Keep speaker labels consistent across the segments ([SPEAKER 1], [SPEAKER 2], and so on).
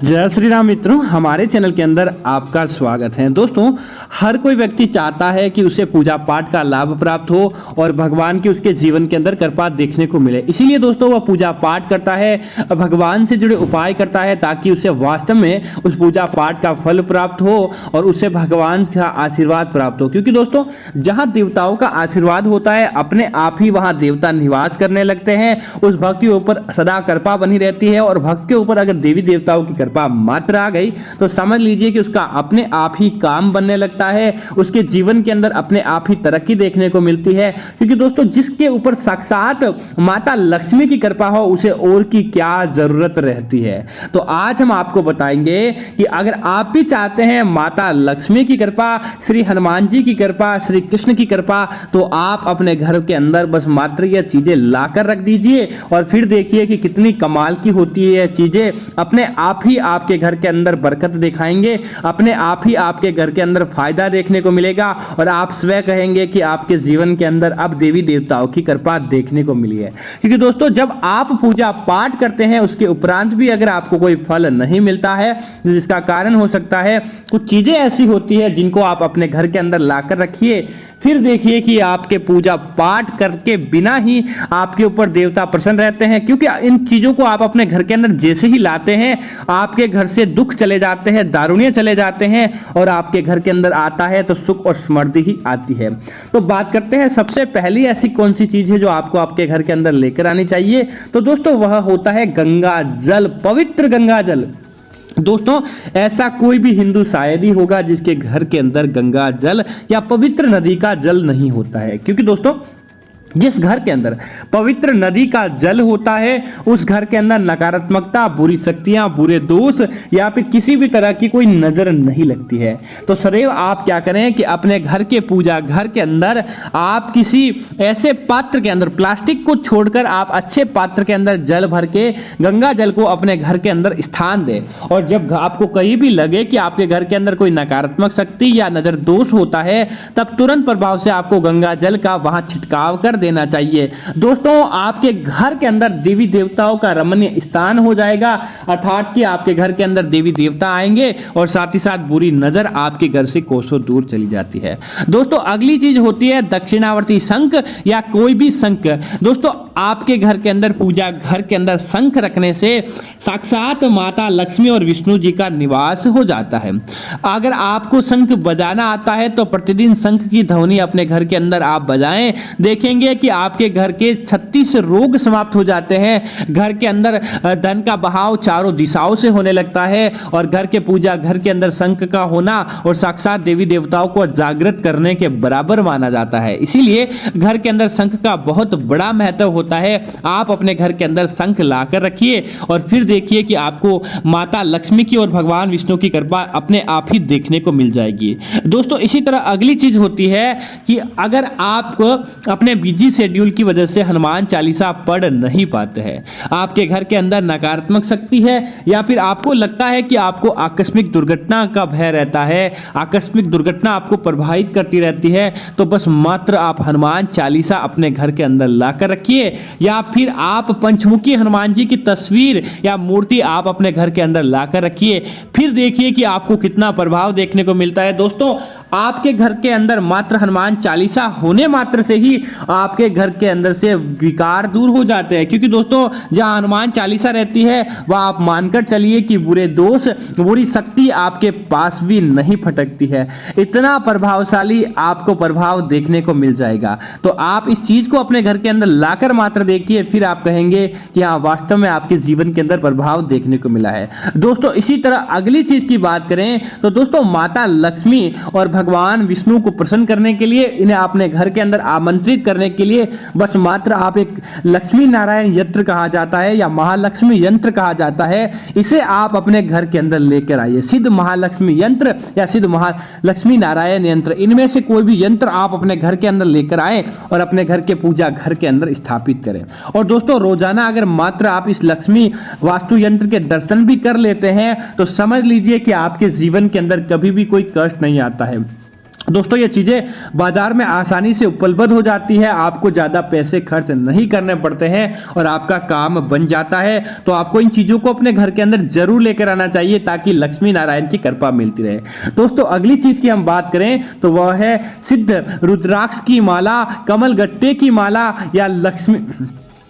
[SPEAKER 1] जय श्री राम मित्रों, हमारे चैनल के अंदर आपका स्वागत है। दोस्तों, हर कोई व्यक्ति चाहता है कि उसे पूजा पाठ का लाभ प्राप्त हो और भगवान की उसके जीवन के अंदर कृपा देखने को मिले। इसीलिए दोस्तों वह पूजा पाठ करता है, भगवान से जुड़े उपाय करता है ताकि उसे वास्तव में उस पूजा पाठ का फल प्राप्त हो और उसे भगवान का आशीर्वाद प्राप्त हो। क्योंकि दोस्तों जहाँ देवताओं का आशीर्वाद होता है, अपने आप ही वहाँ देवता निवास करने लगते हैं। उस भक्त के ऊपर सदा कृपा बनी रहती है और भक्त के ऊपर अगर देवी देवताओं की कृपा मात्र आ गई तो समझ लीजिए कि उसका अपने आप ही काम बनने लगता है, उसके जीवन के अंदर अपने आप ही तरक्की देखने को मिलती है। क्योंकि दोस्तों जिसके ऊपर साक्षात माता लक्ष्मी की कृपा हो उसे और की क्या जरूरत रहती है। तो आज हम आपको बताएंगे कि अगर आप भी चाहते हैं माता लक्ष्मी की कृपा, श्री हनुमान जी की कृपा, श्री कृष्ण की कृपा, तो आप अपने घर के अंदर बस मात्र ये चीजें लाकर रख दीजिए और फिर देखिए कि कितनी कमाल की होती है चीजें। अपने आप ही आपके घर के अंदर बरकत दिखाएंगे, अपने आप ही आपके घर के अंदर फायदा देखने को मिलेगा और आप स्वयं कहेंगे कि आपके जीवन के अंदर अब देवी देवताओं की कृपा देखने को मिली है। क्योंकि दोस्तों जब आप पूजा पाठ करते हैं उसके उपरांत भी अगर आपको कोई फल नहीं मिलता है, जिसका कारण हो सकता है कुछ चीजें ऐसी होती है जिनको आप अपने घर के अंदर लाकर रखिए, फिर देखिए कि आपके पूजा पाठ करके बिना ही आपके ऊपर देवता प्रसन्न रहते हैं। क्योंकि इन चीजों को आप अपने घर के अंदर जैसे ही लाते हैं आपके घर से दुख चले जाते हैं, दारुण्य चले जाते हैं और आपके घर के अंदर आता है तो सुख और समृद्धि ही आती है। तो बात करते हैं सबसे पहली ऐसी कौन सी चीज है जो आपको आपके घर के अंदर लेकर आनी चाहिए। तो दोस्तों वह होता है गंगा जल, पवित्र गंगा जल। दोस्तों ऐसा कोई भी हिंदू शायद ही होगा जिसके घर के अंदर गंगा जल या पवित्र नदी का जल नहीं होता है। क्योंकि दोस्तों जिस घर के अंदर पवित्र नदी का जल होता है उस घर के अंदर नकारात्मकता, बुरी शक्तियां, बुरे दोष या फिर किसी भी तरह की कोई नजर नहीं लगती है। तो सदैव आप क्या करें कि अपने घर के पूजा घर के अंदर आप किसी ऐसे पात्र के अंदर, प्लास्टिक को छोड़कर आप अच्छे पात्र के अंदर जल भर के गंगा जल को अपने घर के अंदर स्थान दें। और जब आपको कहीं भी लगे कि आपके घर के अंदर कोई नकारात्मक शक्ति या नजर दोष होता है तब तुरंत प्रभाव से आपको गंगा जल का वहां छिड़काव कर देना चाहिए। दोस्तों आपके घर के अंदर देवी देवताओं का रमणीय स्थान हो जाएगा, अर्थात कि आपके घर के अंदर देवी देवता आएंगे और साथ ही साथ बुरी नजर आपके घर से कोसों दूर चली जाती है। दोस्तों अगली चीज होती है दक्षिणावर्ती शंख या कोई भी शंख। दोस्तों आपके घर के अंदर पूजा घर के अंदर शंख रखने से साक्षात माता लक्ष्मी और विष्णु जी का निवास हो जाता है। अगर आपको शंख बजाना आता है तो प्रतिदिन शंख की ध्वनि अपने घर के अंदर आप बजाएं, देखेंगे कि आपके घर के 36 रोग समाप्त हो जाते हैं। घर के अंदर धन का बहाव चारों दिशाओं से होने लगता है और घर के पूजा घर के अंदर शंख का होना और साक्षात देवी देवताओं को जागृत करने के बराबर माना जाता है। इसीलिए घर के अंदर शंख का बहुत बड़ा महत्व होता है। आप अपने घर के अंदर शंख लाकर रखिए और फिर देखिए कि आपको माता लक्ष्मी की और भगवान विष्णु की कृपा अपने आप ही देखने को मिल जाएगी। दोस्तों इसी तरह अगली चीज होती है कि अगर आप अपने बिजी शेड्यूल की वजह से हनुमान चालीसा पढ़ नहीं पाते हैं, आपके घर के अंदर नकारात्मक शक्ति है या फिर आपको लगता है कि आपको आकस्मिक दुर्घटना का भय रहता है, आकस्मिक दुर्घटना आपको प्रभावित करती रहती है, तो बस मात्र आप हनुमान चालीसा अपने घर के अंदर लाकर रखिए या फिर आप पंचमुखी हनुमान जी की तस्वीर या मूर्ति आप अपने घर के अंदर लाकर रखिए। फिर देखिए कि आपको कितना प्रभाव देखने को मिलता है। दोस्तों आपके घर के अंदर मात्र हनुमान चालीसा होने मात्र से ही आपके घर के अंदर से विकार दूर हो जाते हैं। क्योंकि दोस्तों जहां हनुमान चालीसा रहती है वह आप मानकर चलिए कि बुरे दोष, बुरी शक्ति आपके पास भी नहीं फटकती है। इतना प्रभावशाली आपको प्रभाव देखने को मिल जाएगा। तो आप इस चीज को अपने घर के अंदर लाकर मात्र देखिए, फिर आप कहेंगे कि हाँ वास्तव में आपके जीवन के अंदर प्रभाव देखने को मिला है। दोस्तों इसी तरह अगली चीज की बात करें तो दोस्तों माता लक्ष्मी और भगवान विष्णु को प्रसन्न करने के लिए, इन्हें अपने घर के अंदर आमंत्रित करने के लिए बस मात्र आप एक लक्ष्मी नारायण यंत्र कहा जाता है या महालक्ष्मी यंत्र कहा जाता है, इसे आप अपने घर के अंदर लेकर आइए। सिद्ध महालक्ष्मी यंत्र या सिद्ध महालक्ष्मी नारायण यंत्र, इनमें से कोई भी यंत्र आप अपने घर के अंदर लेकर आए और अपने घर के पूजा घर के अंदर स्थापित करें। और दोस्तों रोजाना अगर मात्र आप इस लक्ष्मी वास्तु यंत्र के दर्शन भी कर लेते हैं तो समझ लीजिए कि आपके जीवन के अंदर कभी भी कोई कष्ट नहीं आता है। दोस्तों ये चीज़ें बाजार में आसानी से उपलब्ध हो जाती है, आपको ज़्यादा पैसे खर्च नहीं करने पड़ते हैं और आपका काम बन जाता है। तो आपको इन चीज़ों को अपने घर के अंदर जरूर लेकर आना चाहिए ताकि लक्ष्मी नारायण की कृपा मिलती रहे। दोस्तों अगली चीज़ की हम बात करें तो वह है सिद्ध रुद्राक्ष की माला, कमलगट्टे की माला या लक्ष्मी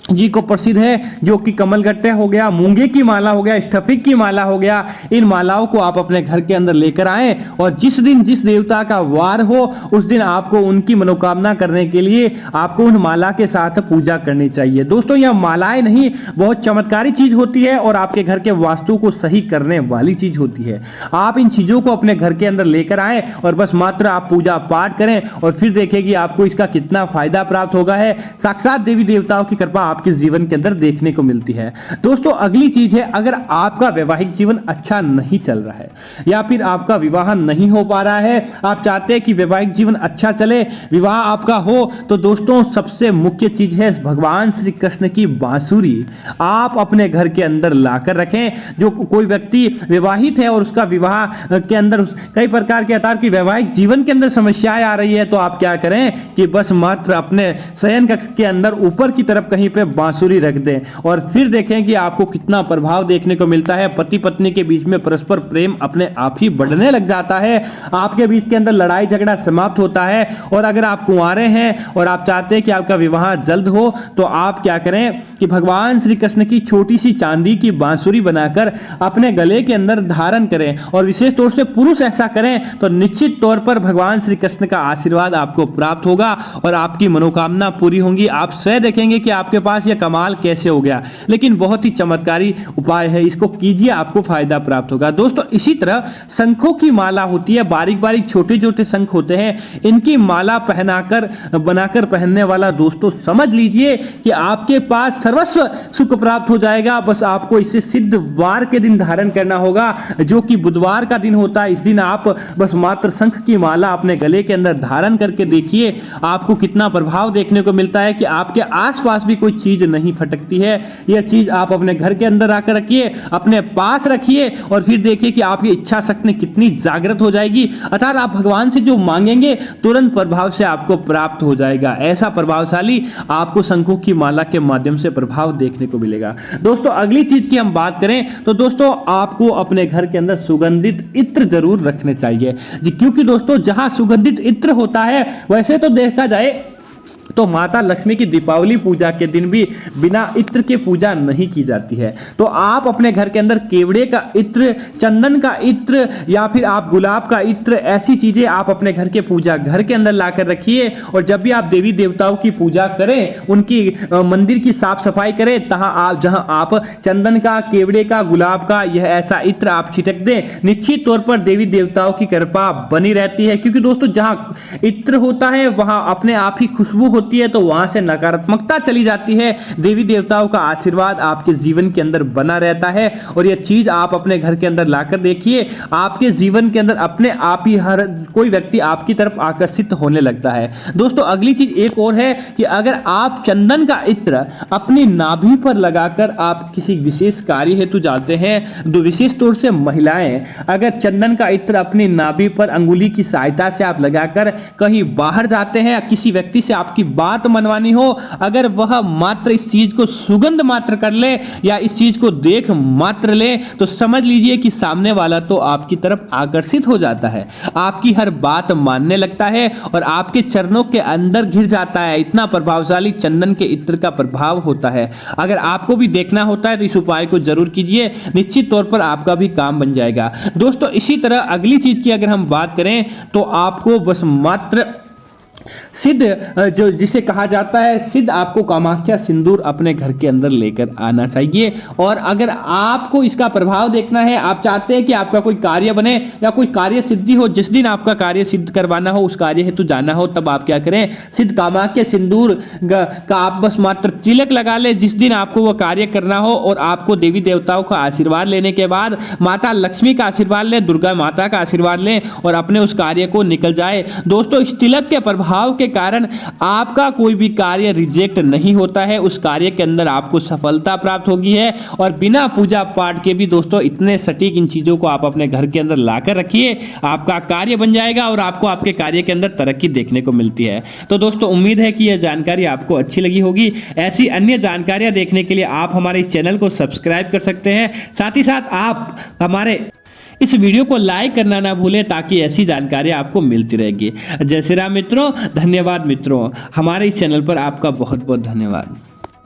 [SPEAKER 1] जी को प्रसिद्ध है जो कि कमलगट्टे हो गया, मूंगे की माला हो गया, स्टफिक की माला हो गया। इन मालाओं को आप अपने घर के अंदर लेकर आएं और जिस दिन जिस देवता का वार हो उस दिन आपको उनकी मनोकामना करने के लिए आपको उन माला के साथ पूजा करनी चाहिए। दोस्तों यह मालाएं नहीं, बहुत चमत्कारी चीज होती है और आपके घर के वास्तु को सही करने वाली चीज होती है। आप इन चीजों को अपने घर के अंदर लेकर आए और बस मात्र आप पूजा पाठ करें और फिर देखेंगे आपको इसका कितना फायदा प्राप्त होगा है। साक्षात देवी देवताओं की कृपा आपके जीवन के अंदर देखने को मिलती है। दोस्तों अगली चीज है, अगर आपका वैवाहिक जीवन अच्छा नहीं चल रहा है या फिर आपका विवाह नहीं हो पा रहा है, आप चाहते हैं कि वैवाहिक जीवन अच्छा चले, विवाह आपका हो, तो दोस्तों सबसे मुख्य चीज है भगवान श्री कृष्ण की बांसुरी आप अपने घर के अंदर लाकर रखें। जो कोई व्यक्ति विवाहित है और उसका विवाह के अंदर कई प्रकार के आधार की वैवाहिक जीवन के अंदर समस्याएं आ रही है, तो आप क्या करें कि बस मात्र अपने शयन कक्ष के अंदर ऊपर की तरफ कहीं पे बांसुरी रख दें और फिर देखें कि आपको कितना प्रभाव देखने को मिलता है। पति पत्नी के बीच में परस्पर प्रेम अपने आप ही बढ़ने लग जाता है, आपके बीच के अंदर लड़ाई झगड़ा समाप्त होता है। और अगर आप कुंवारे हैं और आप चाहते हैं कि आपका विवाह जल्द हो, तो आप क्या करें कि भगवान श्री कृष्ण की छोटी सी चांदी की बांसुरी बनाकर अपने गले के अंदर धारण करें और विशेष तौर से पुरुष ऐसा करें तो निश्चित तौर पर भगवान श्री कृष्ण का आशीर्वाद आपको प्राप्त होगा और आपकी मनोकामना पूरी होंगी। आप स्वयं देखेंगे कि आपके पास यह कमाल कैसे हो गया, लेकिन बहुत ही चमत्कारी उपाय है, इसको कीजिए आपको फायदा प्राप्त होगा। दोस्तों इसी तरह शंखों की माला होती है, बारीक बारीक छोटे छोटे शंख होते हैं, इनकी माला पहनाकर बनाकर पहनने वाला दोस्तों समझ लीजिए कि आपके पास सर्वस्व सुख प्राप्त हो जाएगा। बस आपको इसे सिद्ध वार के दिन धारण करना होगा जो कि बुधवार का दिन होता है। इस दिन आप बस मात्र शंख की माला अपने गले के अंदर धारण करके देखिए आपको कितना प्रभाव देखने को मिलता है कि आपके आसपास भी कोई चीज नहीं फटकती है। यह चीज आप अपने घर के अंदर आकर रखिए, अपने पास रखिए और फिर देखिए कि आपकी इच्छा शक्ति कितनी जागृत हो जाएगी, अर्थात आप भगवान से जो मांगेंगे तुरंत प्रभाव से आपको प्राप्त हो जाएगा। ऐसा प्रभावशाली आपको शंखों की माला के माध्यम से प्रभाव देखने को मिलेगा। दोस्तों अगली चीज की हम बात करें तो दोस्तों आपको अपने घर के अंदर सुगंधित इत्र जरूर रखने चाहिए जी, क्योंकि दोस्तों जहां सुगंधित इत्र होता है, वैसे तो देखा जाए तो माता लक्ष्मी की दीपावली पूजा के दिन भी बिना इत्र के पूजा नहीं की जाती है। तो आप अपने घर के अंदर केवड़े का इत्र, चंदन का इत्र या फिर आप गुलाब का इत्र, ऐसी चीजें आप अपने घर के पूजा घर के अंदर लाकर रखिए और जब भी आप देवी देवताओं की पूजा करें, उनकी मंदिर की साफ सफाई करें, जहां आप चंदन का, केवड़े का, गुलाब का यह ऐसा इत्र आप छिटक दें, निश्चित तौर पर देवी देवताओं की कृपा बनी रहती है। क्योंकि दोस्तों जहां इत्र होता है वहां अपने आप ही खुशबू होती है, तो वहां से नकारात्मकता चली जाती है। देवी देवताओं का आशीर्वाद आपके जीवन के अंदर बना रहता है और यह चीज आप अपने घर के अंदर लाकर देखिए, आपके जीवन के अंदर अपने आप ही हर कोई व्यक्ति आपकी तरफ आकर्षित होने लगता है। दोस्तों अगली चीज एक और है कि अगर आप चंदन का इत्र अपनी नाभि पर लगाकर आप किसी विशेष कार्य हेतु जाते हैं, तो विशेष तौर से महिलाएं अगर चंदन का इत्र अपनी नाभि पर अंगुली की सहायता से आप लगाकर कहीं बाहर जाते हैं, किसी व्यक्ति से आपकी बात मनवानी हो, अगर वह मात्र इस चीज को सुगंध मात्र कर ले या इस चीज को देख मात्र ले, तो समझ लीजिए कि सामने वाला तो आपकी तरफ आकर्षित हो जाता है, आपकी हर बात मानने लगता है और आपके चरणों के अंदर घिर जाता है। इतना प्रभावशाली चंदन के इत्र का प्रभाव होता है। अगर आपको भी देखना होता है तो इस उपाय को जरूर कीजिए, निश्चित तौर पर आपका भी काम बन जाएगा। दोस्तों इसी तरह अगली चीज की अगर हम बात करें तो आपको बस मात्र सिद्ध, जो जिसे कहा जाता है सिद्ध, आपको कामाख्या सिंदूर अपने घर के अंदर लेकर आना चाहिए। और अगर आपको इसका प्रभाव देखना है, आप चाहते हैं कि आपका कोई कार्य बने या कोई कार्य सिद्धि हो, जिस दिन आपका कार्य सिद्ध करवाना हो, उस कार्य हेतु जाना हो, तब आप क्या करें, सिद्ध कामाख्या सिंदूर का आप बस मात्र तिलक लगा ले जिस दिन आपको वो कार्य करना हो और आपको देवी देवताओं का आशीर्वाद लेने के बाद माता लक्ष्मी का आशीर्वाद लें, दुर्गा माता का आशीर्वाद लें और अपने उस कार्य को निकल जाए। दोस्तों इस तिलक के प्रभाव प्रभाव के कारण आपका कोई भी कार्य रिजेक्ट नहीं होता है, उस कार्य के अंदर आपको सफलता प्राप्त होगी है। और बिना पूजा पाठ के भी दोस्तों इतने सटीक इन चीजों को आप अपने घर के अंदर लाकर रखिए, आपका कार्य बन जाएगा और आपको आपके कार्य के अंदर तरक्की देखने को मिलती है। तो दोस्तों उम्मीद है कि यह जानकारी आपको अच्छी लगी होगी। ऐसी अन्य जानकारियां देखने के लिए आप हमारे इस चैनल को सब्सक्राइब कर सकते हैं। साथ ही साथ आप हमारे इस वीडियो को लाइक करना ना भूलें ताकि ऐसी जानकारी आपको मिलती रहेगी। जय श्री राम मित्रों, धन्यवाद मित्रों, हमारे इस चैनल पर आपका बहुत बहुत धन्यवाद।